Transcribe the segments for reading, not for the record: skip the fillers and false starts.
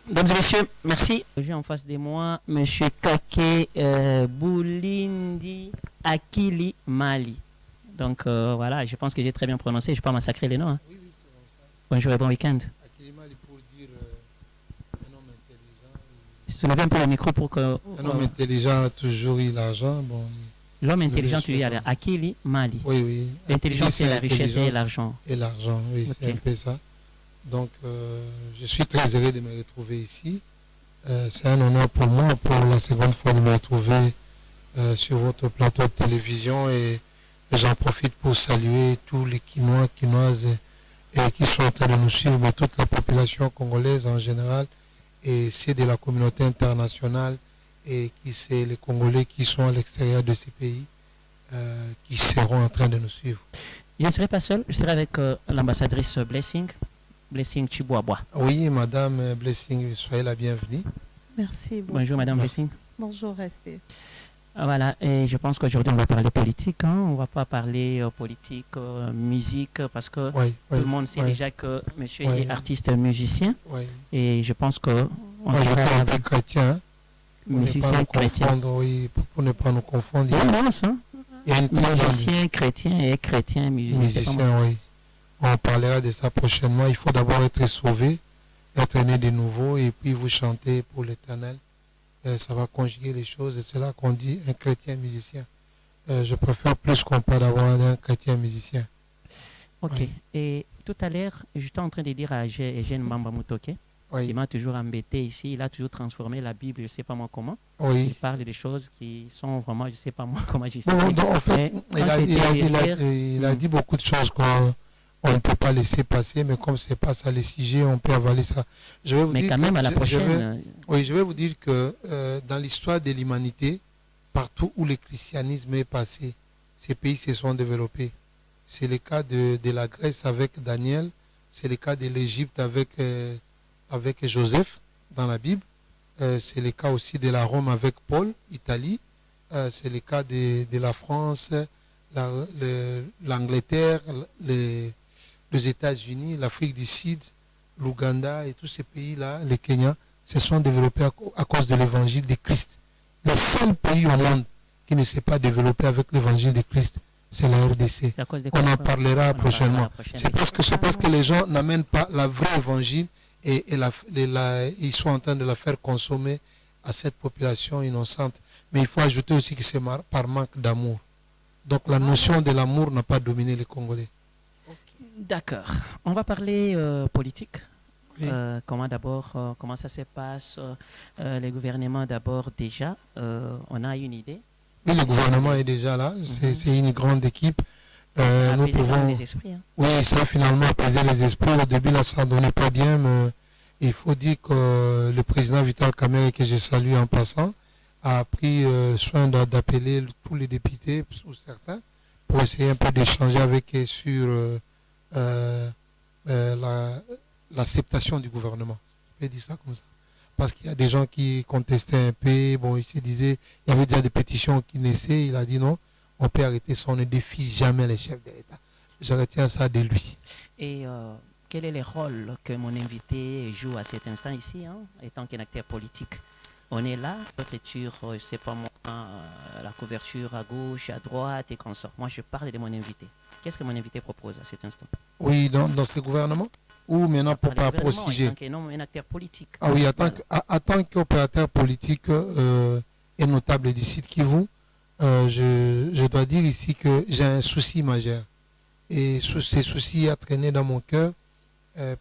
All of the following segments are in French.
Mesdames et messieurs, merci. J'ai en face de moi M. Kake Boulindi Akili Mali. Donc voilà, je pense que j'ai très bien prononcé, je ne vais pas massacrer les noms. Hein. Oui, c'est comme ça. Bonjour et bon week-end. Akili Mali pour dire un homme intelligent. Soulevez un peu le micro pour que... Un homme intelligent a toujours eu l'argent. Bon, l'homme intelligent, tu dis Akili Mali. Oui, oui. L'intelligence, c'est la richesse et l'argent. Et l'argent, oui, okay. C'est un peu ça. Donc, je suis très heureux de me retrouver ici. C'est un honneur pour moi, pour la seconde fois, de me retrouver sur votre plateau de télévision. Et j'en profite pour saluer tous les Quinois, Quinoises et qui sont en train de nous suivre, mais toute la population congolaise en général. Et c'est de la communauté internationale et qui c'est les Congolais qui sont à l'extérieur de ces pays qui seront en train de nous suivre. Je ne serai pas seul, je serai avec l'ambassadrice Blessing Chiboabois. Oui, Madame Blessing, soyez la bienvenue. Merci beaucoup. Bonjour Madame Blessing. Bonjour, restez. Voilà, et je pense qu'aujourd'hui on va parler politique, hein. On ne va pas parler politique, musique, parce que tout le monde sait déjà que monsieur est artiste musicien. Et je pense que... on sera avec chrétien, musicien chrétien. Oui, pour ne pas nous confondre. Il y a musicien chrétien et chrétien musicien. Oui. On parlera de ça prochainement. Il faut d'abord être sauvé, être né de nouveau, et puis vous chanter pour l'Éternel. Ça va conjuguer les choses, et c'est là qu'on dit un chrétien musicien. Je préfère plus qu'on parle d'avoir un chrétien musicien. Ok. Oui. Et tout à l'heure, j'étais en train de dire à Eugène Mamba Mutoke, qui m'a toujours embêté ici. Il a toujours transformé la Bible, je ne sais pas moi comment. Il parle des choses qui sont vraiment, je ne sais pas moi comment j'y sais. En fait, il a dit beaucoup de choses qu'on ne peut pas laisser passer, mais comme ce n'est pas ça le sujet, on peut avaler ça. Je vais vous mais dire quand même, à la prochaine... je vais vous dire que dans l'histoire de l'humanité, partout où le christianisme est passé, ces pays se sont développés. C'est le cas de la Grèce avec Daniel, c'est le cas de l'Égypte avec Joseph dans la Bible, c'est le cas aussi de la Rome avec Paul, Italie, c'est le cas de la France, l'Angleterre, les États-Unis, l'Afrique du Sud, l'Ouganda et tous ces pays-là, le Kenya, se sont développés à cause de l'évangile de Christ. Le seul pays au monde qui ne s'est pas développé avec l'évangile de Christ, c'est la RDC. On en parlera prochainement. C'est parce que les gens n'amènent pas la vraie évangile et ils sont en train de la faire consommer à cette population innocente. Mais il faut ajouter aussi que c'est par manque d'amour. Donc la notion de l'amour n'a pas dominé les Congolais. D'accord. On va parler politique. Oui. Comment ça se passe le gouvernement d'abord déjà, on a une idée. Oui, le gouvernement est déjà là. C'est une grande équipe. Nous pouvons... les esprits, hein. Oui, ça a finalement apaisé les esprits. Au début, là, ça ne donnait pas bien, mais il faut dire que le président Vital Kamerhe, que je salue en passant, a pris soin d'appeler tous les députés, ou certains, pour essayer un peu d'échanger avec eux sur l'acceptation du gouvernement. Je peux dire ça comme ça. Parce qu'il y a des gens qui contestaient un peu, bon, il se disait, il y avait déjà des pétitions qui naissaient, il a dit non, on peut arrêter ça, on ne défie jamais les chefs de l'État. Je retiens ça de lui. Et quel est le rôle que mon invité joue à cet instant ici, hein, étant qu'un acteur politique? On est là, peut-être sur, je ne sais pas moi, la couverture à gauche, à droite et comme ça. Moi, je parle de mon invité. Qu'est-ce que mon invité propose à cet instant? Oui, dans ce gouvernement? Ou maintenant pour par rapport au sujet? Non, un acteur politique. Ah oui, en tant qu'opérateur politique et notable du site Kivu, je dois dire ici que j'ai un souci majeur. Et ces soucis a traîné dans mon cœur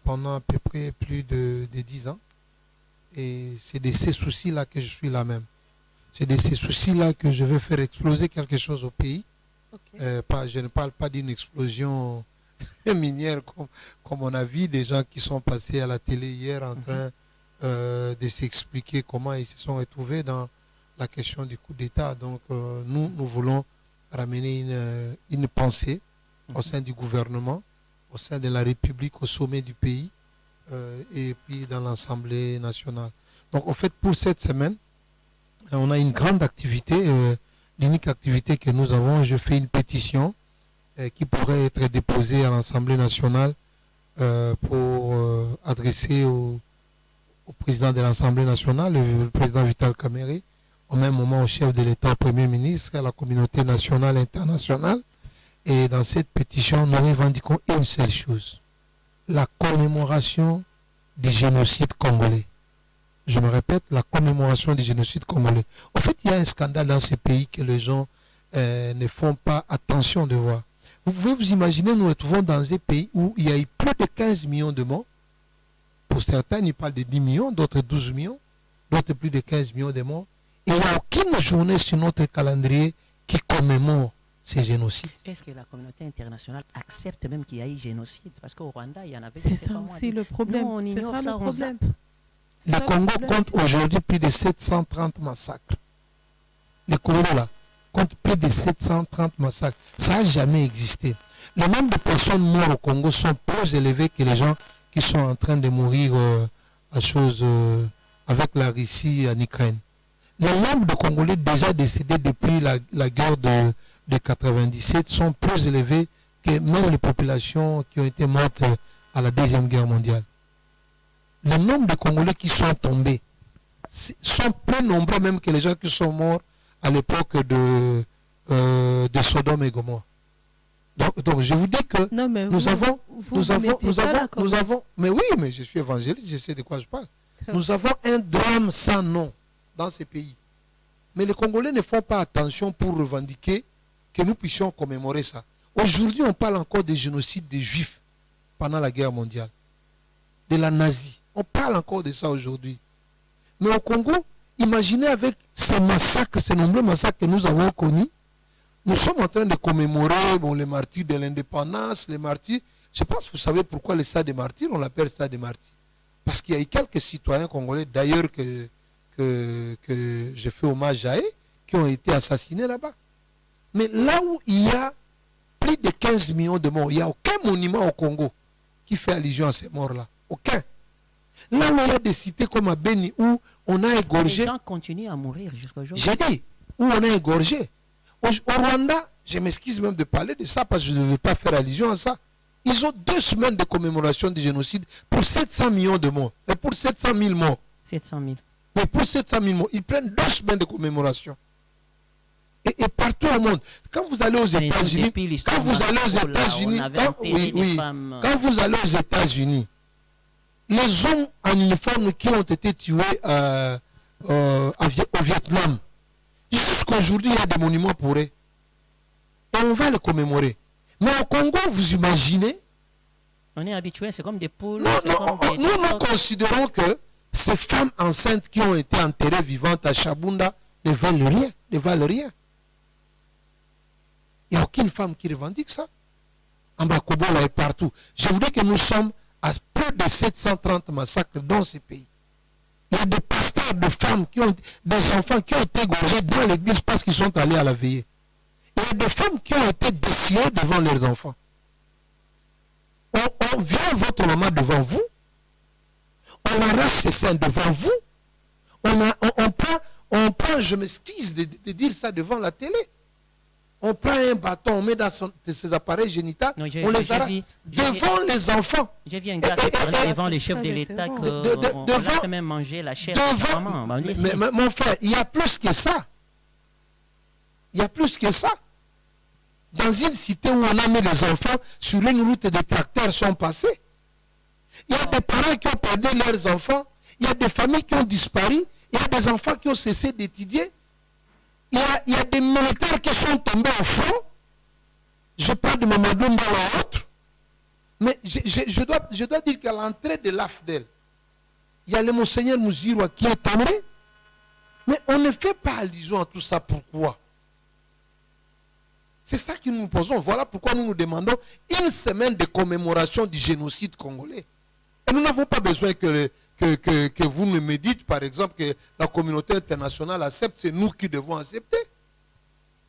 pendant à peu près plus de 10 ans. Et c'est de ces soucis-là que je suis là même. C'est de ces soucis-là que je veux faire exploser quelque chose au pays. Okay. Je ne parle pas d'une explosion minière comme on a vu des gens qui sont passés à la télé hier en train de s'expliquer comment ils se sont retrouvés dans la question du coup d'État. Donc nous voulons ramener une pensée au sein du gouvernement, au sein de la République, au sommet du pays et puis dans l'Assemblée nationale. Donc en fait pour cette semaine, on a une grande activité, l'unique activité que nous avons, je fais une pétition qui pourrait être déposée à l'Assemblée nationale pour adresser au président de l'Assemblée nationale, le président Vital Kamerhe, au même moment au chef de l'État, au Premier ministre, à la communauté nationale et internationale. Et dans cette pétition, nous revendiquons une seule chose, la commémoration du génocide congolais. Je me répète, la commémoration du génocide congolais. En fait, il y a un scandale dans ces pays que les gens ne font pas attention de voir. Vous pouvez vous imaginer, nous nous trouvons dans un pays où il y a eu plus de 15 millions de morts. Pour certains, ils parlent de 10 millions, d'autres 12 millions, d'autres plus de 15 millions de morts. Et il n'y a aucune journée sur notre calendrier qui commémore ces génocides. Est-ce que la communauté internationale accepte même qu'il y a eu génocide? Parce qu'au Rwanda, il y en avait... C'est ça aussi le problème. Nous, on ignore ça, on zappe. Le Congo compte aujourd'hui plus de 730 massacres. Le Congo, là, compte plus de 730 massacres. Ça n'a jamais existé. Le nombre de personnes mortes au Congo sont plus élevés que les gens qui sont en train de mourir avec la Russie en Ukraine. Le nombre de Congolais déjà décédés depuis la guerre de 97 sont plus élevés que même les populations qui ont été mortes à la Deuxième Guerre mondiale. Le nombre de Congolais qui sont tombés sont plus nombreux même que les gens qui sont morts à l'époque de Sodome et Gomorrhe. Donc je vous dis que non, mais nous avons, mais oui, mais je suis évangéliste, je sais de quoi je parle. Nous avons un drame sans nom dans ces pays. Mais les Congolais ne font pas attention pour revendiquer que nous puissions commémorer ça. Aujourd'hui, on parle encore des génocides des Juifs pendant la guerre mondiale, de la nazie. On parle encore de ça aujourd'hui. Mais au Congo, imaginez avec ces massacres, ces nombreux massacres que nous avons connus, nous sommes en train de commémorer les martyrs de l'indépendance, les martyrs. Je pense que vous savez pourquoi le stade des martyrs, on l'appelle stade des martyrs. Parce qu'il y a eu quelques citoyens congolais, d'ailleurs que je fais hommage à eux, qui ont été assassinés là-bas. Mais là où il y a plus de 15 millions de morts, il n'y a aucun monument au Congo qui fait allusion à ces morts-là. Aucun. Là où il y a des cités comme à Beni, où on a égorgé... Les gens continuent à mourir jusqu'à aujourd'hui. J'ai dit, où on a égorgé. Au Rwanda, je m'excuse même de parler de ça parce que je ne veux pas faire allusion à ça. Ils ont 2 semaines de commémoration du génocide pour 700 millions de morts. Et pour 700 000 morts. 700 000. Mais pour 700 000 morts, ils prennent 2 semaines de commémoration. Et partout au monde. Quand vous allez aux États-Unis, quand vous allez aux États-Unis, les hommes en uniforme qui ont été tués au Vietnam, jusqu'aujourd'hui, il y a des monuments pour eux. Et on va les commémorer. Mais au Congo, vous imaginez? On est habitué, c'est comme des poules. Nous considérons que ces femmes enceintes qui ont été enterrées vivantes à Chabunda ne valent rien. Ne valent rien. Il n'y a aucune femme qui revendique ça. En Bakobola et partout. Je voudrais que nous sommes à plus de 730 massacres dans ces pays. Il y a des pasteurs de femmes, des enfants qui ont été égorgés dans l'église parce qu'ils sont allés à la veillée. Il y a des femmes qui ont été déchirées devant leurs enfants. On vient votre maman devant vous. On arrache ses seins devant vous. On prend, je m'excuse de dire ça devant la télé. On prend un bâton, on met dans ses appareils génitaux, on les arrache devant les enfants. J'ai vu un gars qui parlait devant les chefs de l'État qu'on a quand même mangé la chair. Mais mon frère, il y a plus que ça. Il y a plus que ça. Dans une cité où on a mis les enfants sur une route, des tracteurs sont passés. Il y a des parents qui ont perdu leurs enfants. Il y a des familles qui ont disparu. Il y a des enfants qui ont cessé d'étudier. Il y a des militaires qui sont tombés au front. Je parle de Mamadou Mbala et autres. Mais je dois dire qu'à l'entrée de l'AFDEL, il y a le Monseigneur Mouzirwa qui est tombé. Mais on ne fait pas allusion à tout ça. Pourquoi? C'est ça que nous nous posons. Voilà pourquoi nous nous demandons une semaine de commémoration du génocide congolais. Et nous n'avons pas besoin que vous ne me dites, par exemple, que la communauté internationale accepte. C'est nous qui devons accepter.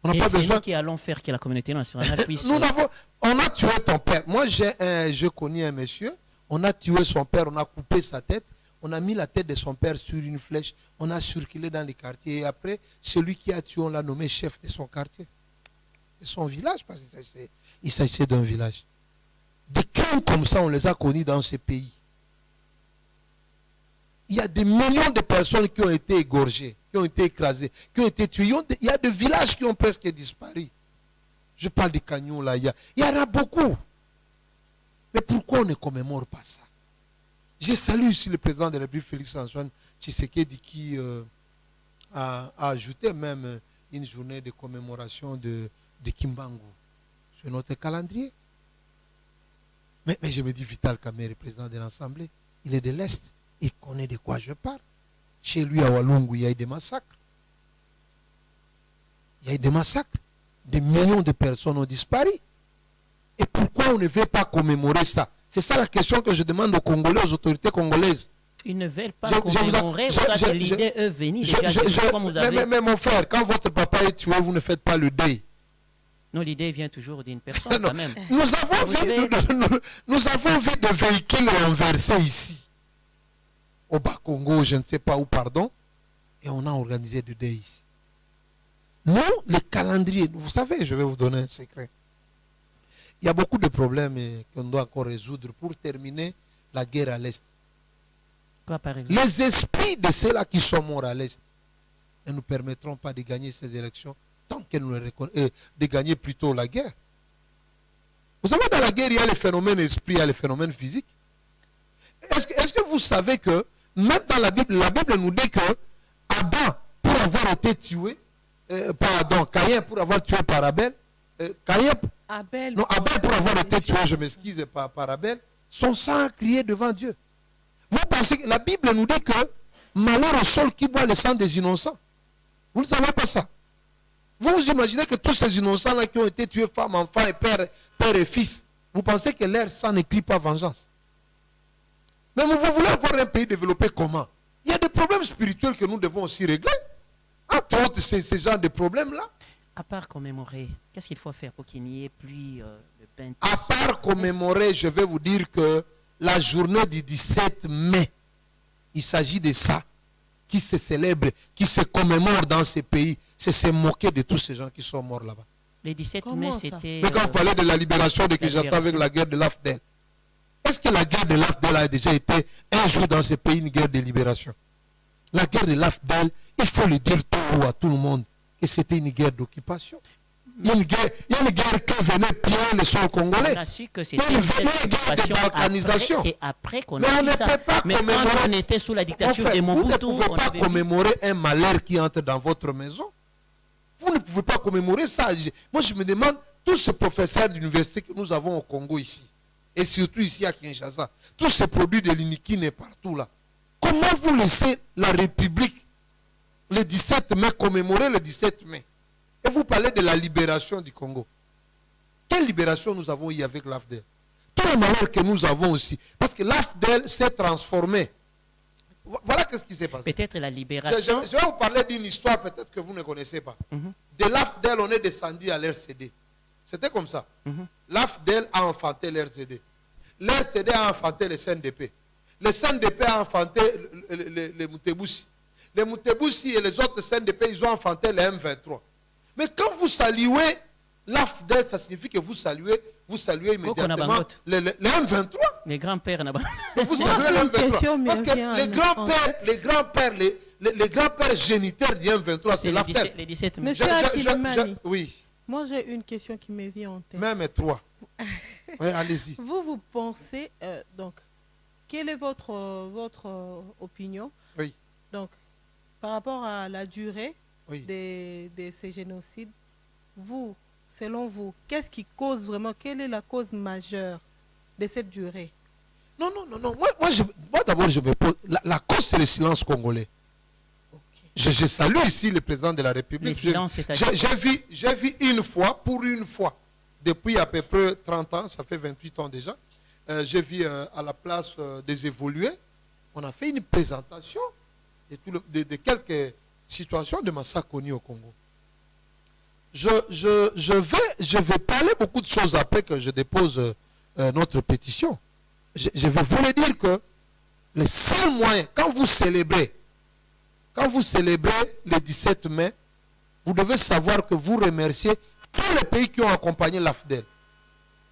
On n'a pas besoin. C'est nous qui allons faire que la communauté nationale puisse... On a tué ton père. Moi, je connais un monsieur. On a tué son père. On a coupé sa tête. On a mis la tête de son père sur une flèche. On a circulé dans les quartiers. Et après, celui qui a tué, on l'a nommé chef de son quartier. De son village, parce qu'il s'agissait d'un village. Des crimes comme ça, on les a connus dans ces pays. il y a des millions de personnes qui ont été égorgées, qui ont été écrasées, qui ont été tuées. Il y a des villages qui ont presque disparu. Je parle des canyons là, il y en a beaucoup. Mais pourquoi on ne commémore pas ça? Je salue ici le président de la République, Félix Antoine Tshisekedi, qui a ajouté même une journée de commémoration de Kimbangu sur notre calendrier. Mais je me dis, Vital Kamerhe, président de l'Assemblée, il est de l'Est, il connaît de quoi je parle. Chez lui, à Walungu, il y a eu des massacres. Il y a eu des massacres. Des millions de personnes ont disparu. Et pourquoi on ne veut pas commémorer ça? C'est ça la question que je demande aux Congolais, aux autorités congolaises. Ils ne veulent pas commémorer. L'idée est venue déjà. Mais mon frère, quand votre papa est tué, vous ne faites pas le deuil. Non, l'idée vient toujours d'une personne quand même. Nous avons vu des véhicules renversés ici. Au Bas-Congo, je ne sais pas où, pardon. Et on a organisé le deuil ici. Nous, le calendrier, vous savez, je vais vous donner un secret. Il y a beaucoup de problèmes qu'on doit encore résoudre pour terminer la guerre à l'Est. Quoi, par exemple? Les esprits de ceux-là qui sont morts à l'Est ne nous permettront pas de gagner ces élections tant que nous de gagner plutôt la guerre. Vous savez, dans la guerre, il y a le phénomène esprit, il y a le phénomène physique. Est-ce que vous savez que, même dans la Bible nous dit que Adam, pour avoir été tué, Caïn pour avoir tué par Abel, Abel pour avoir été tué, je m'excuse, par Abel, son sang a crié devant Dieu. Vous pensez que la Bible nous dit que malheur au sol qui boit le sang des innocents. Vous ne savez pas ça. Vous imaginez que tous ces innocents-là qui ont été tués, femmes, enfants et père et fils, vous pensez que leur sang ne crie pas vengeance. Mais vous voulez avoir un pays développé comment? Il y a des problèmes spirituels que nous devons aussi régler. Entre autres, ces genres de problèmes-là. À part commémorer, qu'est-ce qu'il faut faire pour qu'il n'y ait plus de peine? À part commémorer, je vais vous dire que la journée du 17 mai, il s'agit de ça, qui se célèbre, qui se commémore dans ces pays. C'est se moquer de tous ces gens qui sont morts là-bas. Le 17 mai, c'était... Mais quand vous parlez de la libération de Kinshasa avec la guerre de l'AFDEL, est-ce que la guerre de l'AFDEL a déjà été un jour dans ce pays une guerre de libération? La guerre de l'AFDEL, il faut le dire à tout le monde que c'était une guerre d'occupation. Il y a une guerre qui venait piller le sol congolais. On a su que c'était une guerre de balkanisation. C'est après qu'on a vu ça. Mais quand on était sous la dictature de Mobutu, vous ne pouvez pas commémorer un malheur qui entre dans votre maison. Vous ne pouvez pas commémorer ça. Moi, je me demande, tous ces professeurs d'université que nous avons au Congo ici, et surtout ici à Kinshasa, tous ces produits de l'Inikine partout là, comment vous laissez la République le 17 mai commémorer le 17 mai? Et vous parlez de la libération du Congo. Quelle libération nous avons eu avec l'AFDEL? Tout le malheur que nous avons aussi. Parce que l'AFDEL s'est transformé. Voilà ce qui s'est passé. Peut-être la libération. Je vais vous parler d'une histoire peut-être que vous ne connaissez pas. De l'AFDEL, on est descendu à l'RCD. C'était comme ça. L'AFDEL a enfanté l'RCD. L'RCD a enfanté le CNDP. Le CNDP a enfanté les Mutebussi. Les Mutebussi et les autres CNDP, ils ont enfanté les M23. Mais quand vous saluez l'AFDEL, ça signifie que vous saluez immédiatement les M23. Les grands-pères là-bas. Vous saluez les M23. Parce que les grands-pères géniteurs du M23, c'est l'AFDEL. Les 17 mai. Monsieur Akilimani, oui. Moi j'ai une question qui me vient en tête. Même trois. Oui, allez-y. Vous pensez, donc, quelle est votre opinion? Oui. Donc, par rapport à la durée oui. de ces génocides, selon vous, qu'est-ce qui cause vraiment, quelle est la cause majeure de cette durée? Non. Moi d'abord, je me pose. La cause, c'est le silence congolais. Okay. Je salue ici le président de la République. J'ai vu pour une fois, depuis à peu près 30 ans, ça fait 28 ans déjà, j'ai vu à la place des évolués, on a fait une présentation de quelques situations de massacre connues au Congo. Je vais parler beaucoup de choses après que je dépose notre pétition. Je vais vous le dire que le seul moyen, quand vous célébrez le 17 mai, vous devez savoir que vous remerciez tous les pays qui ont accompagné l'AFDEL.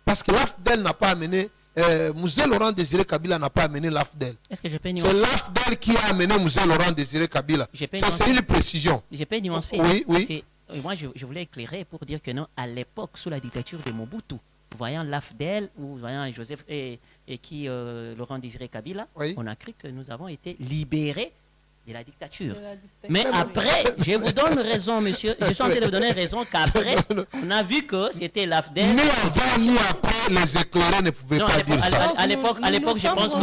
Parce que l'AFDEL n'a pas amené Mzee Laurent Désiré Kabila n'a pas amené l'AFDEL. Est-ce que je peux C'est nuancer? l'AFDEL qui a amené Mzee Laurent Désiré Kabila. Ça, c'est une précision. Je peux nuancer. Oui, oui. Moi, je voulais éclairer pour dire que non, à l'époque, sous la dictature de Mobutu, voyant l'AFDEL ou voyant Joseph et Laurent Désiré Kabila, Oui. on a cru que nous avons été libérés de la dictature. De la dictature. Mais après, je vous donne raison, monsieur. Je suis en train de vous donner raison qu'après, on a vu que c'était l'AFDEL. Ni avant, ni après, les éclairés ne pouvaient Non, pas dire ça. à l'époque, je pense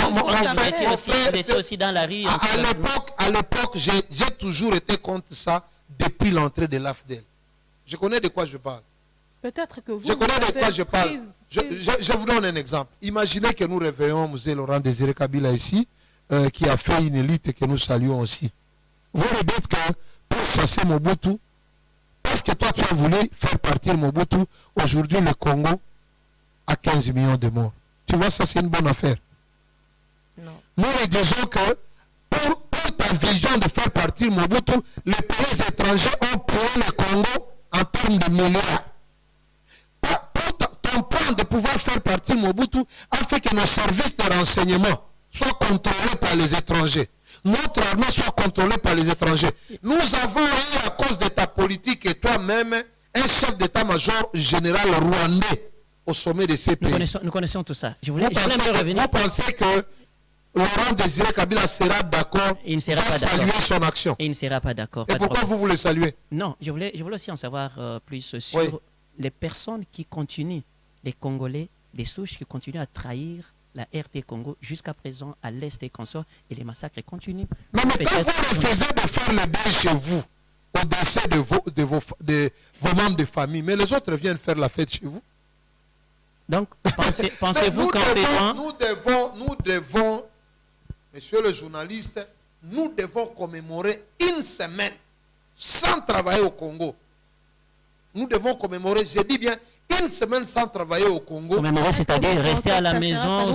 que vous étiez aussi dans la rue. À l'époque, j'ai toujours été contre ça depuis l'entrée de l'AFDEL. Je connais de quoi je parle. Peut-être que vous. Je connais de avez quoi je parle. prise- Je vous donne un exemple. Imaginez que nous réveillons Mzee Laurent Désiré Kabila ici, qui a fait une élite et que nous saluons aussi. Vous me dites que pour chasser Mobutu, parce que toi tu as voulu faire partir Mobutu, aujourd'hui le Congo a 15 millions de morts. Tu vois, ça c'est une bonne affaire. Non. Nous lui disons que pour ta vision de faire partir Mobutu, les pays étrangers ont payé le Congo en termes de milliards. Pour ton plan de pouvoir faire partir Mobutu a fait que nos services de renseignement soient contrôlés par les étrangers. Notre armée soit contrôlée par les étrangers. Nous avons eu, à cause de ta politique et toi-même, un chef d'état-major général rwandais au sommet de ces pays. Nous connaissons tout ça. Je Vous voulais revenir. pensez que Laurent Désiré Kabila sera d'accord Il ne sera à pas d'accord. saluer son action? Et il ne sera pas d'accord. Et pas de pourquoi problème. vous voulez saluer? Non, je voulais aussi en savoir plus sur Oui. les personnes qui continuent, les Congolais, les souches qui continuent à trahir la RT Congo jusqu'à présent à l'est des consorts et les massacres continuent. Non, mais quand Peut-être- vous refusez de faire le deuil chez vous, au décès de vos membres de famille, mais les autres viennent faire la fête chez vous. Donc, Mais pensez-vous qu'en faisant... nous devons, monsieur le journaliste, nous devons commémorer une semaine sans travailler au Congo. Nous devons commémorer, je dis bien, une semaine sans travailler au Congo. commémorer, c'est-à-dire rester à la maison,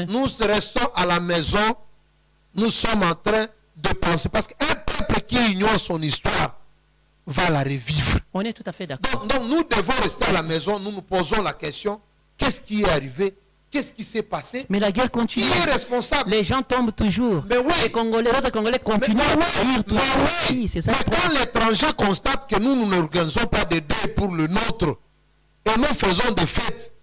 Nous restons à la maison, nous sommes en train de penser, parce qu'un peuple qui ignore son histoire va la revivre. on est tout à fait d'accord. Donc nous devons rester à la maison, nous nous posons la question, qu'est-ce qui est arrivé? Qu'est-ce qui s'est passé? Mais la guerre Qui continue. est responsable? Les gens tombent toujours. Mais oui. Les Congolais, les autres Congolais continuent à trahir toujours. Oui, c'est ça. Mais quand l'étranger constate que nous n'organisons pas de deuil pour le nôtre, et nous faisons des fêtes,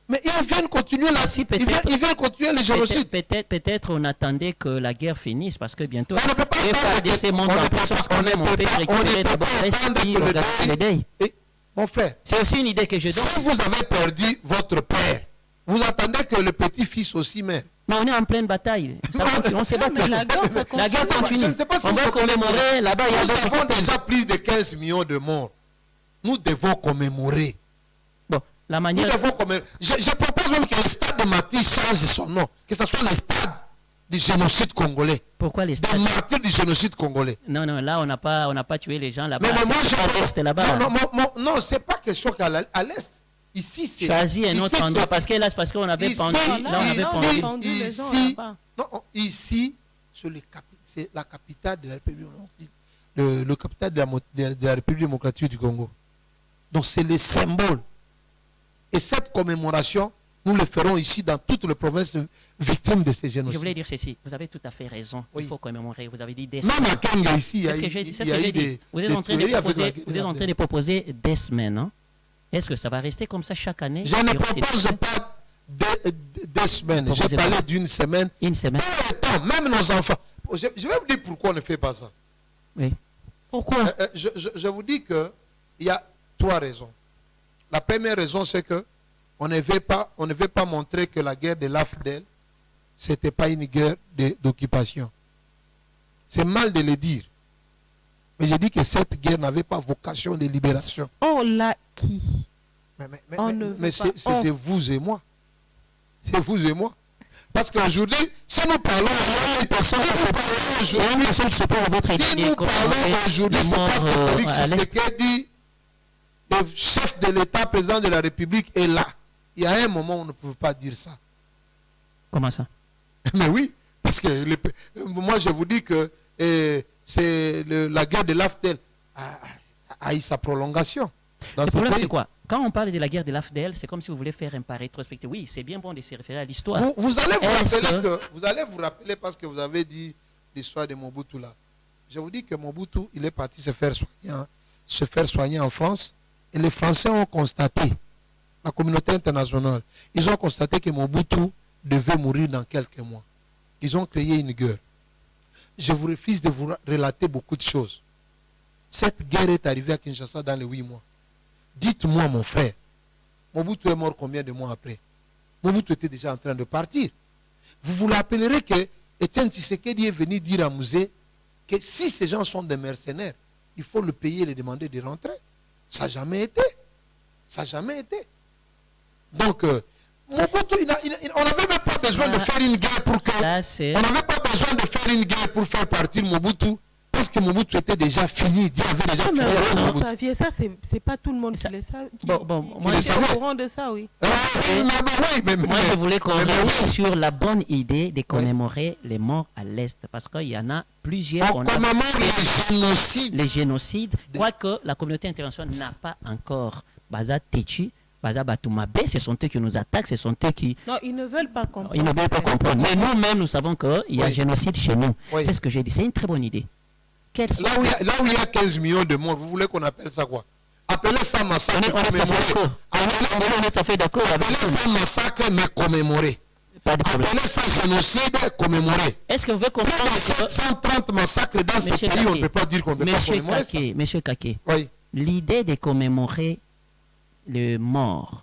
mais ils viennent continuer là, Si, ils viennent continuer les génocides. Peut-être on attendait que la guerre finisse parce que bientôt On ne peut pas les attendre FARDC montent en puissance quand même. On peut récupérer d'abord l'Est puis organiser le deuil. Et, mon frère, C'est aussi une idée que je donne. si vous avez perdu votre père, vous attendez que le petit-fils aussi meure. Mais on est en pleine bataille. Ça continue. On se bat Mais toujours. la guerre, ça La guerre continue. Je continue. ne sais pas si On vous va connaissez. commémorer là-bas. Il y a Nous d'autres avons déjà plus de 15 millions de morts. Nous devons commémorer. Bon, la Nous manière. devons commémorer. Je propose même que le stade de Maty change son nom. Que ce soit le stade du génocide congolais. Pourquoi les Des stades? martyrs du génocide congolais. Non, là, on n'a pas tué les gens là-bas. Mais moi, C'est pas je... l'Est là-bas. Non, c'est pas question qu'à l'Est. Ici, c'est... Choisis un autre ici, endroit. c'est- Parce que là, c'est parce qu'on avait Ici, pendu. Là, on avait non, pendu. pendu les gens ici, là-bas. non, ici, c'est la capitale de la République démocratique, le capital de la République démocratique du Congo. Donc c'est le symbole. Et cette commémoration, nous le ferons ici dans toutes les provinces victimes de ces génocides. Je voulais dire ceci. Vous avez tout à fait raison. Oui. Il faut commémorer. Vous avez dit des Même à semaines. Kenya ici, il y a C'est ce que eu- j'ai il c'est y ce a que eu j'ai dit. des- Vous êtes des en train de tueries avec proposer, la guerre vous êtes en train de proposer des semaines. Hein? Est-ce que ça va rester comme ça chaque année? Je ne Et c'est- propose pas deux semaines. J'ai Proposez parlé pas. d'une semaine. Une semaine. Tout le temps, même nos enfants. Je vais vous dire pourquoi on ne fait pas ça. Oui. Pourquoi? Je vous dis qu'il y a 3 raisons. La première raison, c'est que on ne veut pas montrer que la guerre de l'AFDEL, ce n'était pas une guerre d'occupation. C'est mal de le dire. Mais je dis que cette guerre n'avait pas vocation de libération. On l'a qui? On ne veut Mais pas. c'est vous et moi. C'est vous et moi. Parce qu'aujourd'hui, si nous parlons aujourd'hui, c'est parce que Félix Tshisekedi, le chef de l'État, président de la République, est là. Il y a un moment où on ne peut pas dire ça. Comment ça? Mais oui, parce que moi je vous dis que la guerre de l'AFDEL a eu sa prolongation. Dans Le ce problème, pays. c'est quoi? quand on parle de la guerre de l'AFDL, c'est comme si vous voulez faire un pas rétrospectif. Oui, c'est bien bon de se référer à l'histoire. Vous allez vous rappeler parce que vous avez dit l'histoire de Mobutu là. Je vous dis que Mobutu, il est parti se faire soigner en France. Et les Français ont constaté, la communauté internationale, ils ont constaté que Mobutu devait mourir dans quelques mois. Ils ont créé une guerre. Je vous refuse de vous relater beaucoup de choses. Cette guerre est arrivée à Kinshasa dans les 8 mois. Dites-moi, mon frère, Mobutu est mort combien de mois après? Mobutu était déjà en train de partir. Vous vous rappellerez que Etienne Tshisekedi est venu dire à Mouzé que si ces gens sont des mercenaires, il faut le payer et les demander de rentrer. Ça n'a jamais été. Ça n'a jamais été. Donc, Mobutu, on n'avait même pas besoin de faire une guerre pour que... On n'avait pas besoin de faire une guerre pour faire partir Mobutu, parce que Mobutu était déjà fini. Dieu avait déjà fini. Vous saviez ça, c'est pas tout le monde qui le savait. Moi, je suis au courant de ça, oui. Moi, je voulais qu'on revienne sur la bonne idée de commémorer les morts à l'Est, parce qu'il y en a plusieurs. On commémore les génocides. Quoique la communauté internationale n'a pas encore Baza Techi, Baza Batoumabe, ce sont eux qui nous attaquent, ce sont eux qui... Non, ils ne veulent pas comprendre. Ils ne veulent pas comprendre. Mais nous-mêmes, nous savons qu'il y a génocide chez nous. Oui. C'est ce que j'ai dit. C'est une très bonne idée. Là où il y a 15 millions de morts, vous voulez qu'on appelle ça quoi? Appelez ça massacre commémoré. On est tout à fait d'accord. Appelez ça massacre mais commémoré. Appelez ça génocide commémoré. Est-ce que vous voulez comprendre que... 730 massacres dans ce pays, on ne peut pas dire qu'on ne peut pas commémorer ça. Monsieur Kaké, oui. L'idée de commémorer nos morts,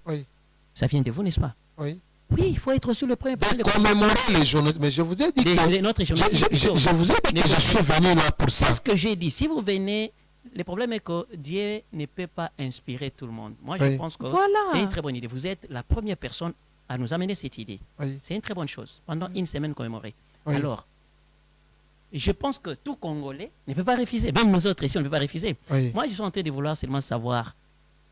oui. Ça vient de vous, n'est-ce pas? Oui. Oui, il faut être sur le premier point. De commémorer les génocides. Mais je vous ai dit je vous ai dit que je suis venu là pour ça. C'est ce que j'ai dit. Si vous venez, le problème est que Dieu ne peut pas inspirer tout le monde. Moi, je pense que c'est une très bonne idée. Vous êtes la première personne à nous amener cette idée. Oui. C'est une très bonne chose. Pendant une semaine commémorée. Oui. Alors, je pense que tout Congolais ne peut pas refuser. Même nous autres ici, on ne peut pas refuser. Oui. Moi, je suis en train de vouloir seulement savoir,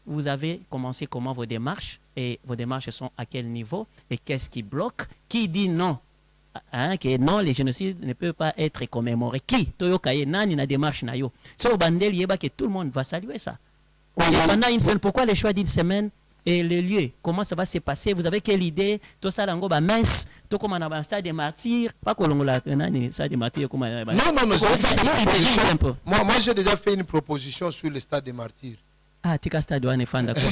vous avez commencé comment vos démarches, et vos démarches sont à quel niveau, et qu'est-ce qui bloque? Qui dit non? Que non, les génocides ne peuvent pas être commémorés. Qui? Toyo Kaye, nani na démarche na yo. So bandel yeba que tout le monde va saluer ça. Oui. Et pendant une semaine, pourquoi les choix d'une semaine? Et le lieu, comment ça va se passer? Vous avez quelle idée? Tout ça, lango ba mince, tout comme on a un stade des martyrs, pas que l'on a un stade des martyrs comme non, moi j'ai déjà fait une proposition sur le stade des martyrs. Ah, Tika Stade douane fan d'accord.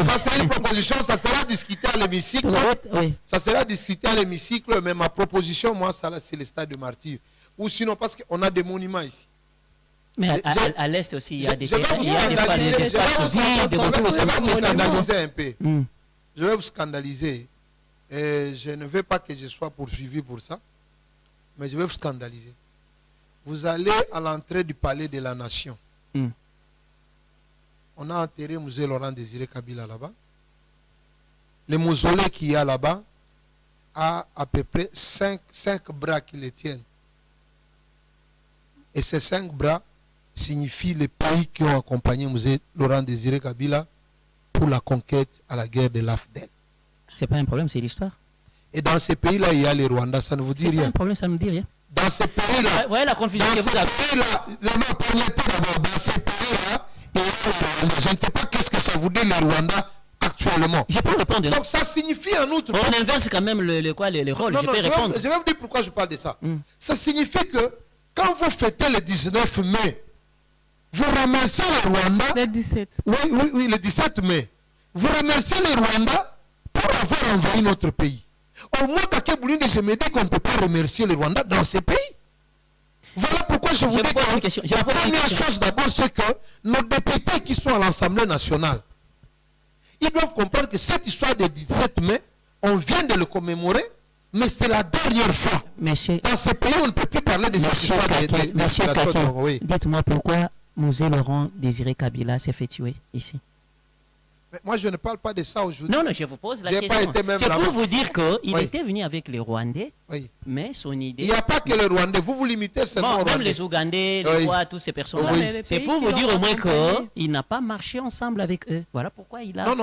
Ça c'est une proposition, ça sera discuté à l'hémicycle. Oui. Ça sera discuté à l'hémicycle, mais ma proposition, moi, ça c'est le stade des martyrs. Ou sinon, parce qu'on a des monuments ici. Mais à l'Est aussi, il y a des espaces vides. Je vais vous scandaliser un peu. Je vais vous scandaliser. Et je ne veux pas que je sois poursuivi pour ça, mais je vais vous scandaliser. Vous allez à l'entrée du palais de la nation. On a enterré Musée Laurent Désiré Kabila là-bas. Le mausolée qu'il y a là-bas a à peu près 5 bras qui le tiennent. Et ces 5 bras signifient les pays qui ont accompagné Musée Laurent Désiré Kabila pour la conquête à la guerre de l'AFDEL. Ce n'est pas un problème, c'est l'histoire. Et dans ces pays-là, il y a les Rwandais, ça ne vous dit rien. C'est pas un problème, ça ne nous dit rien. Dans ces pays-là, vous voyez la confusion que vous avez. Dans ces pays-là, il y a les Rwandais. Je ne sais pas qu'est-ce que ça vous dit, les Rwandais, actuellement. Je peux répondre. Donc ça signifie en outre... On inverse quand même le rôle. Non, je peux répondre. Je vais vous dire pourquoi je parle de ça. Ça signifie que quand vous fêtez le 19 mai, vous remerciez les Rwandais... Le 17. Oui, le 17 mai. Vous remerciez les Rwandais pour avoir envahi notre pays. Au moins, je me dis qu'on ne peut pas remercier les Rwandais dans ces pays. Voilà pourquoi je vous dis que la première chose d'abord, c'est que nos députés qui sont à l'Assemblée nationale, ils doivent comprendre que cette histoire du 17 mai, on vient de le commémorer, mais c'est la dernière fois. Monsieur, dans ce pays, on ne peut plus parler de cette histoire de dites-moi pourquoi Musée Laurent Désiré Kabila s'est fait tuer ici. Mais moi, je ne parle pas de ça aujourd'hui. Non, je vous pose la question. C'est pour vous dire qu'il était venu avec les Rwandais, mais son idée... Il n'y a pas que les Rwandais, vous limitez seulement aux Rwandais. Même les Ougandais, les Rwandais, tous ces personnes-là. C'est pour vous dire au moins qu'il n'a pas marché ensemble avec eux. Voilà pourquoi il a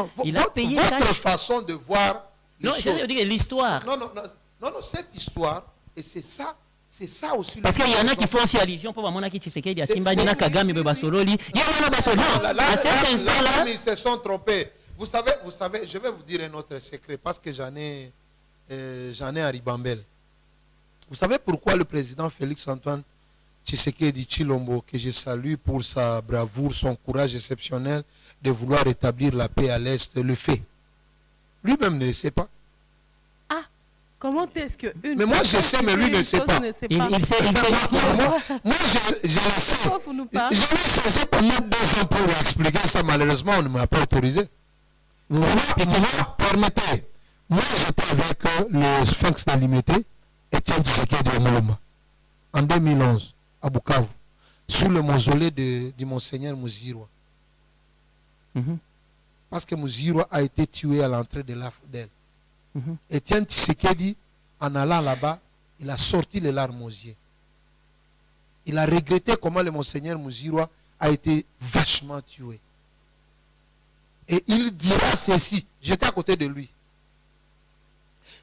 payé votre façon de voir les choses. Non, je veux dire l'histoire. Non, cette histoire, et c'est ça, C'est ça aussi. Parce qu'il y en a qui font aussi allusion pour voir qui Tshisekedi a Simba Nina Kagame Basololi. Il y a Basolo. À cet instant-là, ils se sont trompés. Vous savez, je vais vous dire un autre secret parce que j'en ai à Ribambelle. Vous savez pourquoi le président Félix Antoine Tshisekedi Tshilombo, que je salue pour sa bravoure, son courage exceptionnel de vouloir rétablir la paix à l'Est, le fait. Lui-même ne le sait pas. Comment est-ce que mais moi je sais, mais lui ne sait pas. Il sait. Moi je le sais. Je l'ai cherché pendant 2 ans pour lui expliquer ça. Malheureusement, on ne m'a pas autorisé. Permettez. Moi j'étais avec le Sphinx d'Alimité, Etienne Tshisekedi Omoloma, en 2011, à Bukavu, sous le mausolée du Monseigneur Muzirwa. Parce que Muzirwa a été tué à l'entrée de l'AFDEL. Etienne Tshisekedi, en allant là-bas, il a sorti les larmes aux yeux. Il a regretté comment le Monseigneur Muzirwa a été vachement tué. Et il dira ceci, j'étais à côté de lui.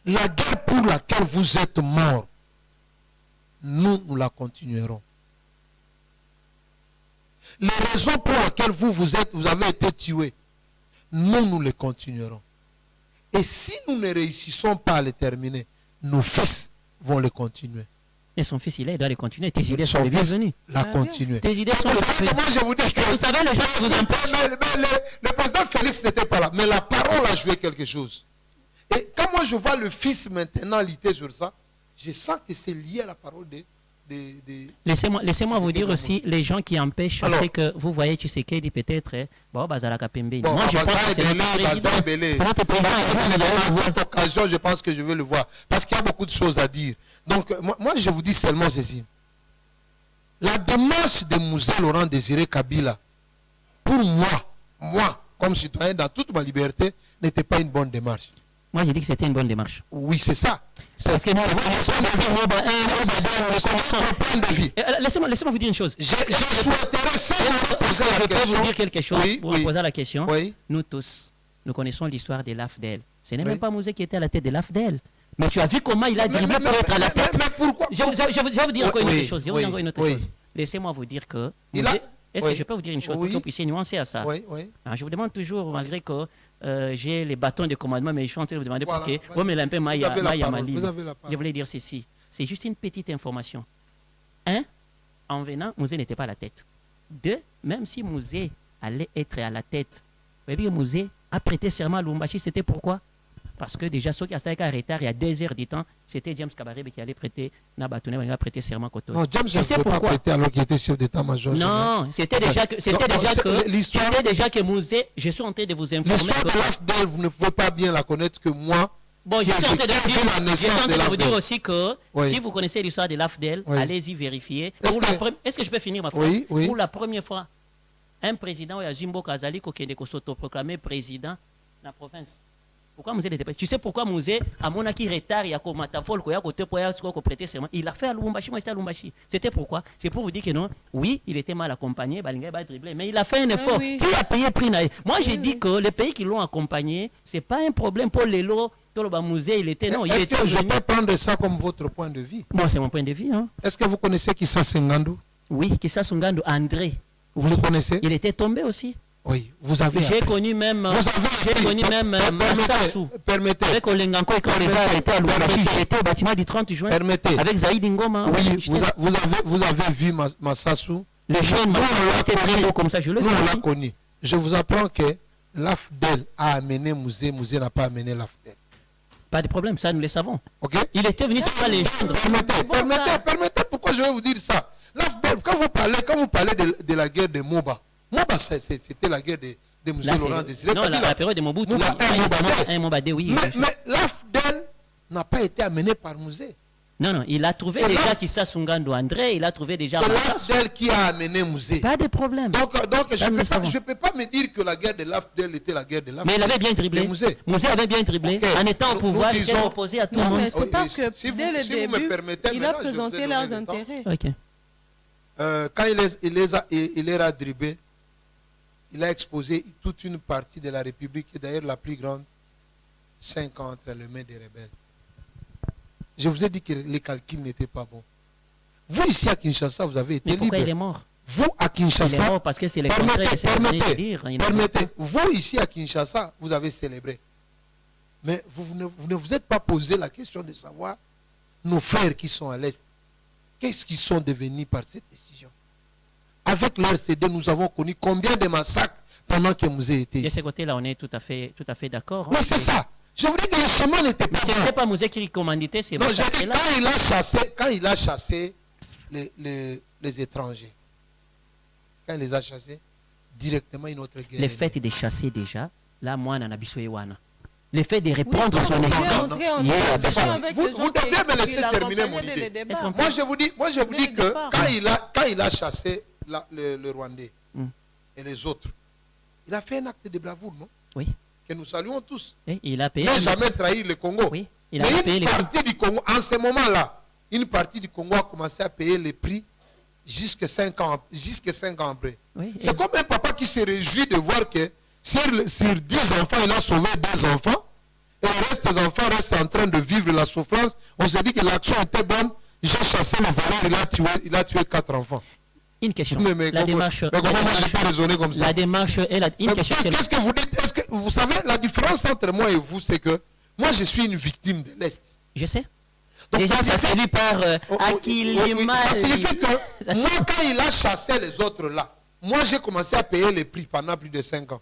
La guerre pour laquelle vous êtes morts, nous la continuerons. Les raisons pour lesquelles vous avez été tués, nous les continuerons. Et si nous ne réussissons pas à les terminer, nos fils vont les continuer. Et son fils, il doit les continuer. Tes idées sont les bienvenues. La continuer. Tes idées sont les bienvenues. Moi, je vous dis que vous savez, les gens vous empêchent. Le président Félix n'était pas là, mais la parole a joué quelque chose. Et quand moi je vois le fils maintenant lutter sur ça, je sens que c'est lié à la parole de Laissez-moi vous dire aussi, les gens qui empêchent, c'est que vous voyez Tshisekedi peut-être, moi je pense que c'est notre président. Cette occasion, je pense que je vais le voir. Parce qu'il y a beaucoup de choses à dire. Donc, moi je vous dis seulement ceci. La démarche de Mouzé Laurent Désiré Kabila, pour moi, comme citoyen dans toute ma liberté, n'était pas une bonne démarche. Moi, j'ai dit que c'était une bonne démarche. Oui, c'est ça. Parce que nous laissez-moi vous dire une chose. Je souhaiterais je peux vous dire quelque chose pour vous poser la question. Oui. Nous tous, nous connaissons l'histoire de l'AFDEL. Ce n'est même pas Mouzé qui était à la tête de l'AFDEL. Mais tu as vu comment il a dribblé pour être à la tête. Mais pourquoi Je vais vous dire encore une autre chose. Laissez-moi vous dire que... Est-ce que je peux vous dire une chose pour que vous puissiez nuancer à ça? Oui. Alors, je vous demande toujours, malgré que j'ai les bâtons de commandement, mais je suis en train de vous demander pourquoi. Vous avez la parole. Je voulais dire ceci. C'est juste une petite information. 1, en venant, Mouzé n'était pas à la tête. 2, même si Mouzé allait être à la tête, vous voyez, Mouzé a prêté serment à Lumbashi. C'était pourquoi? Parce que déjà, ceux qui étaient en retard, il y a 2 heures du temps, c'était James Kabarebe qui allait prêter, il a prêté serment Koto. Non, James ne pouvait pas prêter alors qu'il était chef d'état-major. Non, c'était déjà que Mouzé, je suis en train de vous informer. L'histoire de l'AFDEL, vous ne pouvez pas bien la connaître que moi. Bon, je suis en train de vous dire aussi que si vous connaissez l'histoire de l'AFDEL, allez-y vérifier. Est-ce que je peux finir ma phrase? Pour la première fois, un président, Zimbo Kazali, qui est s'autoproclamé président de la province. Pourquoi Mouzé n'était pas? Tu sais pourquoi Mouzé, à mon acquis retard, il y a comme Matafol, il y a côté pour prêter serment. Il a fait à Lubumbashi, moi j'étais à Lubumbashi. C'était pourquoi? C'est pour vous dire que non, oui, il était mal accompagné, mais il a fait un effort. Qui a payé prix? Moi j'ai dit que les pays qui l'ont accompagné, ce n'est pas un problème pour les lots. Mouzé, il était non. Est-ce que je peux prendre ça comme votre point de vue? Bon, c'est mon point de vue. Hein. Est-ce que vous connaissez Kissa Sengando? Oui, Kissa Sengando, André. Vous le connaissez? Il était tombé aussi. Oui, vous avez. J'ai connu même Massassou. Permettez. Avec Olenganko et quand les a arrêtés à Lubumbashi, j'étais au bâtiment du 30 juin. Permettez. Avec Zaïd Ngoma. Oui, vous avez vu Massassou. Les jeunes étaient très beaux comme ça, je le dis. Nous, on l'a connu. Je vous apprends que l'AFDEL a amené Mouzé, Mouzé n'a pas amené l'AFDEL. Pas de problème, ça nous le savons. Ok. Il était venu sur les légende. Permettez, pourquoi je vais vous dire ça. L'AFDEL, quand vous parlez de la guerre de Moba, Moba, c'était la guerre de Mouzé Laurent Désiré. Non, la période de Mobutu. Oui. Mais l'AFDEL n'a pas été amené par Mouzé. Non, il a trouvé déjà Kissa Sungando André, il a trouvé déjà... C'est l'AFDEL qui a amené Mouzé. Pas de problème. Donc je ne peux pas me dire que la guerre de l'AFDEL était la guerre de l'AFDEL. Mais il avait bien dribblé. Mouzé avait bien dribblé. Okay. En étant au pouvoir, il était opposé à tout le monde. Mais c'est parce que dès le début, il a présenté leurs intérêts. Okay. Quand il les a dribblés, il a exposé toute une partie de la République, et d'ailleurs la plus grande, 5 ans entre les mains des rebelles. Je vous ai dit que les calculs n'étaient pas bons. Vous, ici à Kinshasa, vous avez été Mais pourquoi il est libre. mort? Vous, à Il est Kinshasa, mort parce que c'est le contraire de ce que vous venez de dire. Il n'a pas- permettez. Vous, ici à Kinshasa, vous avez célébré. Mais vous ne vous êtes pas posé la question de savoir nos frères qui sont à l'Est, qu'est-ce qu'ils sont devenus par cette décision? Avec l'RCD, nous avons connu combien de massacres pendant que Mouzé était De ce ici. côté-là, on est tout à fait d'accord. Mais c'est ça. Je vous dis que le chemin n'était Mais pas ce ça. n'était pas Mouzé qui commanditait ces Non, j'ai dit, massacres-là. quand il a chassé les étrangers, quand il les a chassés, directement une autre guerre. Le est fait née. de chasser déjà, là, moi, on a besoin de le fait de répondre Oui, son vous esprit. devez entrer en Yeah, discussion d'accord. avec Vous- les gens vous devez qui- me laisser qui terminer l'accompagnaient mon dans idée. les débats. Est-ce qu'on Moi, je vous dis Dès le que départ. quand il a chassé le Rwandais Mm. et les autres, il a fait un acte de bravoure, non? Oui. Que nous saluons tous. Et il a payé. Il n'a jamais trahi le Congo. Oui, il a Mais payé une les prix. partie du Congo, en ce moment-là, une partie du Congo a commencé à payer les prix jusqu'à 5 ans après. Oui, C'est comme un papa qui se réjouit de voir que sur 10 enfants, il a sauvé 2 enfants. Et le reste des enfants restent en train de vivre la souffrance. On se dit que l'action était bonne. J'ai chassé le voleur, il a tué 4 enfants. Une question. Mais La démarche. comment moi je peux raisonner comme ça? La démarche est une Mais question. Qu'est-ce que vous dites? Est-ce que vous savez, la différence entre moi et vous, c'est que moi je suis une victime de l'Est. Je sais. Donc, Déjà, ça signifie- s'est vu par Oui, ça signifie que moi, quand il a chassé les autres là, moi j'ai commencé à payer les prix pendant plus de 5 ans.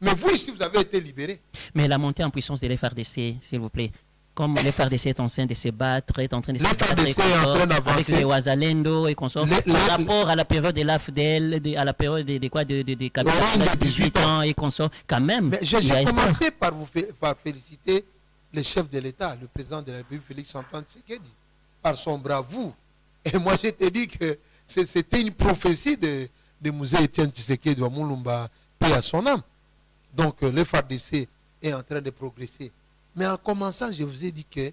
Mais vous ici, vous avez été libérés. Mais la montée en puissance de l'FRDC, s'il vous plaît. Comme l'FRDC est en train de se battre, est en train de se battre L'FRDC est en train d'avancer. avec les Ouazalendo et consorts, Les- par rapport à la période de l'AFDEL, à la période de Kabila, Laurent de 18 ans et consorts, quand même. Mais il y a j'ai espoir. commencé par féliciter le chef de l'État, le président de la République, Félix-Antoine Tshisekedi, par son bravoure. Et moi, je t'ai dit que c'était une prophétie de Mouzé Etienne Tshisekedi à Moulumba, paix à son âme. Donc, le FARDC est en train de progresser. Mais en commençant, je vous ai dit que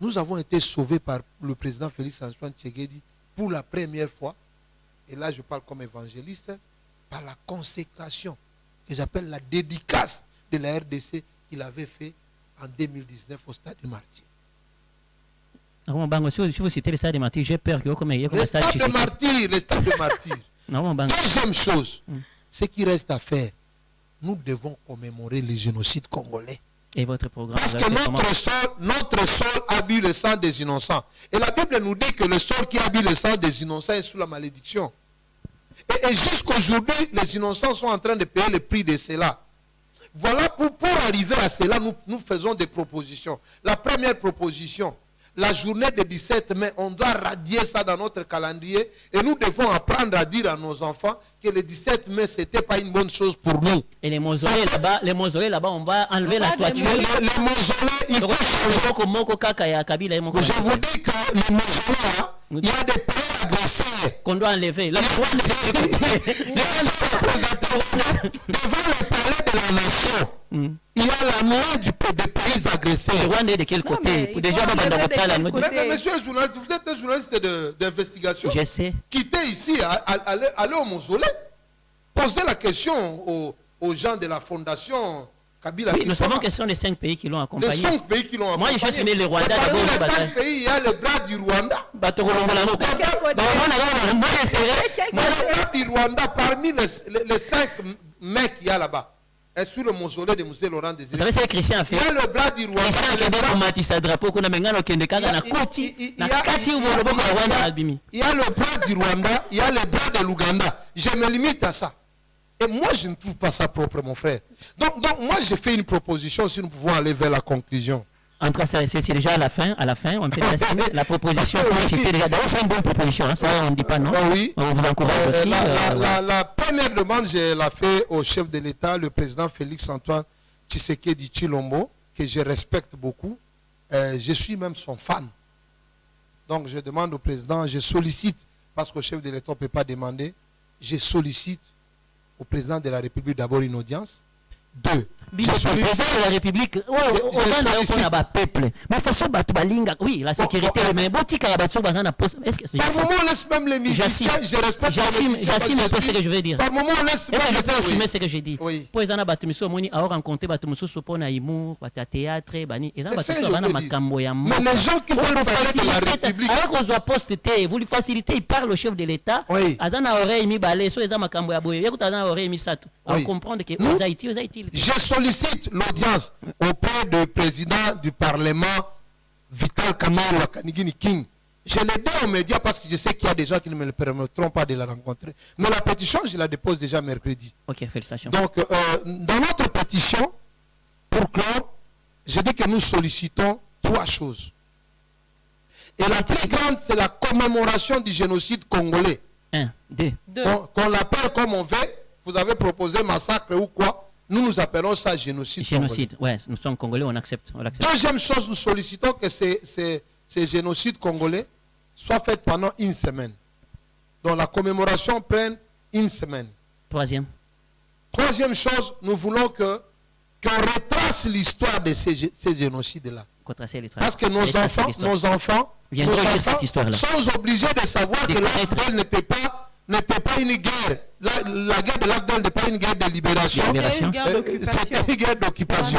nous avons été sauvés par le président Félix-Antoine Tshisekedi pour la première fois, et là je parle comme évangéliste, par la consécration, que j'appelle la dédicace de la RDC qu'il avait fait en 2019 au stade de Martyr. Non, Bango, si vous citez le stade de Martyr, j'ai peur que vous commettiez comme Le ça. stade de Martyr, le stade de Martyr. Non, Bango. Deuxième chose, Mm. ce qui reste à faire, nous devons commémorer le génocide congolais. Et votre programme Parce va que faire comment? notre sol a bu le sang des innocents. Et la Bible nous dit que le sol qui a bu le sang des innocents est sous la malédiction. Et jusqu'aujourd'hui, les innocents sont en train de payer le prix de cela. Voilà, pour arriver à cela, nous faisons des propositions. La première proposition, la journée du 17 mai, on doit radier ça dans notre calendrier et nous devons apprendre à dire à nos enfants que le 17 mai, ce n'était pas une bonne chose pour nous. Et les mausolées là-bas, on va enlever la toiture. Les mausolées, il faut changer. Je Je vous dis que les mausolées, là, il y a des pays agressés. qu'on doit enlever. Là, Devant le palais de la nation, Mm. il y a la loi des pays agressés. Le Rwanda est de quel Non, côté? mais il Déjà, faut on va enlever dans de quel le côté? Mais monsieur le journaliste, vous êtes un journaliste d'investigation. Je sais. Quittez ici, allez au mausolée. Posez la question aux gens de la fondation Kabila. Oui, qui nous sont savons là. que ce sont les 5 pays qui l'ont Les accompagné. 5 pays qui l'ont Moi, accompagné. je cherche mais le Rwanda Mais d'abord. parmi le les 5 bataille. pays, il y a le bras du Rwanda. Batogolongolano. Quel côté? Bah, moi, j'essaierai. Mais le bras du Rwanda, parmi les 5 mecs qu'il y a là-bas, est sur le mausolée de Moussé Laurent Vous Désiré. savez, c'est Christian a Il fait. y a le bras du Rwanda. Christian le akende bras- komatisa drapeau kuna mengano kende kaka na koti na kati ubolobo kwa Rwanda albimi. Il y a le bras du Rwanda, il y a le bras de l'Ouganda. Je me limite à ça. Et moi, je ne trouve pas ça propre, mon frère. Donc moi, j'ai fait une proposition si nous pouvons aller vers la conclusion. En tout cas, c'est déjà à la fin, on fait la proposition. D'abord, c'est une bonne proposition, hein, ça on ne dit pas non. Oui. On vous encourage aussi. La première demande, je l'ai fait au chef de l'État, le président Félix-Antoine Tshisekedi Tshilombo, que je respecte beaucoup. Je suis même son fan. Donc je demande au président, je sollicite, parce qu'au chef de l'État, on ne peut pas demander, je sollicite au président de la République d'abord une audience, Deux. Bino, Je président sollicite- de la République, peuple. Mais façon balinga, oui, la sécurité, mais bon, tika batso bazana poste. Est-ce que c'est Par moment, on laisse même les musiciens. Je respecte les musiciens parce J'assume un peu que ce que je veux dire. Par moment, on laisse Est-ce que je peux oui. assumer ce que j'ai dit? Oui. Pour les gens qui ont rencontré pour na humour, théâtre, bani, ils ont C'est ça que je veux dire. makambo ya Mais les gens qui veulent parler de la République, alors qu'on doit poster, vous lui facilitez, il parle au chef de l'État. Oui. Azana oreille mi balé, so eza makambo ya boye. Yekuta na oreille mi sato. Oui. Alors comprendre que Nous, aux Haïti. je sollicite l'audience auprès du président du Parlement, Vital Kamerhe Wakanigini King. Je l'ai dit aux médias parce que je sais qu'il y a des gens qui ne me le permettront pas de la rencontrer. Mais la pétition, je la dépose déjà mercredi. Ok, félicitations. Donc, dans notre pétition, pour clore, je dis que nous sollicitons trois choses. Et la plus grande, c'est la commémoration du génocide congolais. 1, 2. Deux. Qu'on l'appelle comme on veut. Vous avez proposé massacre ou quoi. Nous appelons ça génocide. Génocide, ouais, nous sommes Congolais, on accepte. Deuxième chose, nous sollicitons que ces génocides congolais soient faits pendant une semaine. Donc la commémoration prenne une semaine. Troisième. Troisième chose, nous voulons qu'on retrace l'histoire de ces génocides-là. Parce que nos enfants sont obligés de savoir que l'Afrique n'était pas une guerre. La guerre de l'Afrique n'était pas une guerre de libération. C'était une guerre d'occupation.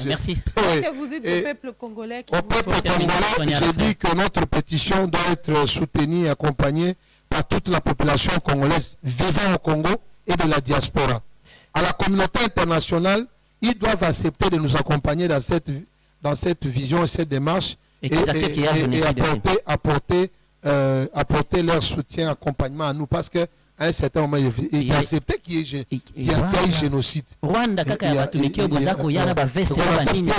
Merci. Est-ce que vous dites au peuple congolais au peuple congolais, j'ai dit que notre pétition doit être soutenue et accompagnée par toute la population congolaise vivant au Congo et de la diaspora. À la communauté internationale, ils doivent accepter de nous accompagner dans cette vision et cette démarche et apporter leur soutien, accompagnement à nous parce qu'à un certain moment, ils acceptaient qu'il y ait génocide. Rwanda,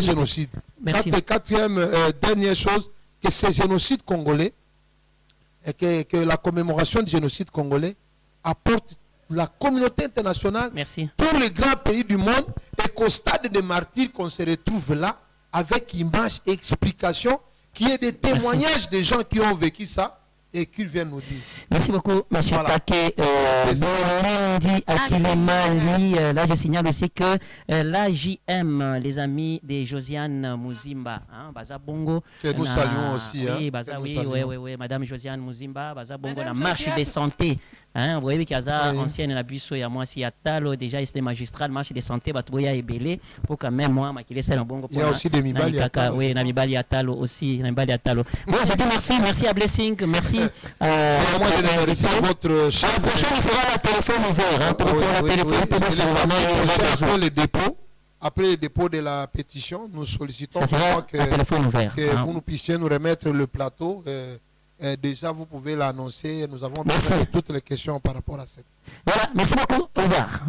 génocide. Merci. Quatrième, dernière chose, que ces génocides congolais, et que la commémoration du génocide congolais apporte la communauté internationale pour les grands pays du monde et qu'au stade des martyrs qu'on se retrouve là avec images et explications, qu'il y ait des témoignages des gens qui ont vécu ça et qu'ils viennent nous dire. Merci beaucoup, M. Take. Là, je signale aussi que l'AJM, les amis de Josiane Muzimba, Baza Bongo. Que nous saluons aussi. Oui, Madame Josiane Muzimba, Baza Bongo, la marche des santé. Vous voyez qu'il y a ancienne la busso et moi si Atalo déjà c'était magistral marche de santé batuya et belé pour quand même moi qui laisse un bon. Il y a aussi des Mibali Atalo. Oui, Mibali Atalo aussi, Mibali Atalo. Bon, je dis merci à Blessing, merci. C'est à moi de remercier votre chef. La prochaine il sera la téléphone ouvert. Après le dépôt de la pétition, nous sollicitons que vous nous puissiez nous remettre le plateau. Déjà, vous pouvez l'annoncer. Nous avons toutes les questions par rapport à ça. Voilà, merci beaucoup. Au revoir.